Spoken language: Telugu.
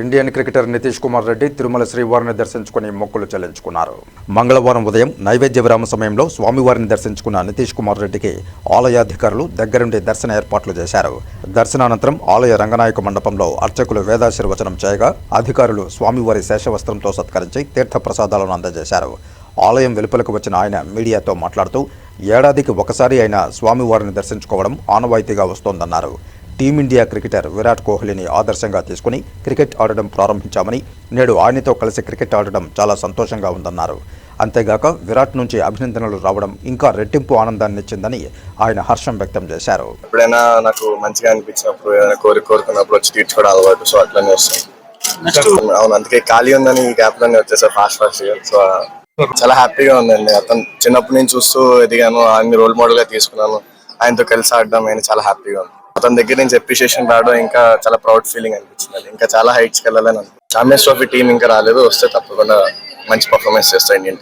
ఇండియన్ క్రికెటర్ నితీష్ కుమార్ రెడ్డి తిరుమల శ్రీవారిని దర్శించుకుని మొక్కులు చెల్లించుకున్నారు. మంగళవారం ఉదయం నైవేద్య విరామ సమయంలో స్వామివారిని దర్శించుకున్న నితీష్ కుమార్ రెడ్డికి ఆలయాధికారులు దగ్గరుండి దర్శన ఏర్పాట్లు చేశారు. దర్శనానంతరం ఆలయ రంగనాయక మండపంలో అర్చకులు వేదాశీర్వచనం చేయగా అధికారులు స్వామివారి శేషవస్త్రంతో సత్కరించి తీర్థ ప్రసాదాలను అందజేశారు. ఆలయం వెలుపలకు వచ్చిన ఆయన మీడియాతో మాట్లాడుతూ ఏడాదికి ఒకసారి అయినా స్వామివారిని దర్శించుకోవడం ఆనవాయితీగా వస్తోందన్నారు. టీమిండియా క్రికెటర్ విరాట్ కోహ్లీని ఆదర్శంగా తీసుకుని క్రికెట్ ఆడడం ప్రారంభించామని, నేడు ఆయనతో కలిసి క్రికెట్ ఆడడం చాలా సంతోషంగా ఉందన్నారు. అంతేగాక విరాట్ నుంచి అభినందనలు రావడం ఇంకా రెట్టింపు ఆనందాన్ని ఇచ్చిందని ఆయన హర్షం వ్యక్తం చేశారు. ఎప్పుడైనా నాకు మంచిగా అనిపించినప్పుడు ఏదైనా కోరుకున్నప్పుడు వచ్చి తీర్చుకోవడం అలవాటు, సో అట్లనే వస్తాను. అవును, అందుకే ఖాళీ ఉందని ఈ గ్యాప్ లోనే వచ్చేసా ఫాస్ట్ సో చాలా హ్యాపీగా ఉందండి. అతను చిన్నప్పటి నుంచి చూస్తూ ఎదిగాను, ఆయన రోల్ మోడల్ గా తీసుకున్నాను. ఆయనతో కలిసి ఆడడం ఆయన చాలా హ్యాపీగా ఉంది. అతని దగ్గర నుంచి అప్రిషియేషన్ రావడం ఇంకా చాలా ప్రౌడ్ ఫీలింగ్ అనిపించింది. ఇంకా చాలా హైట్స్కి వెళ్ళాలని అనుకుంటున్నాను. ఛాంపియన్స్ ట్రోఫీ టీం ఇంకా రాలేదు, వస్తే తప్పకుండా మంచి పర్ఫార్మెన్స్ చేస్తా ఇండియన్.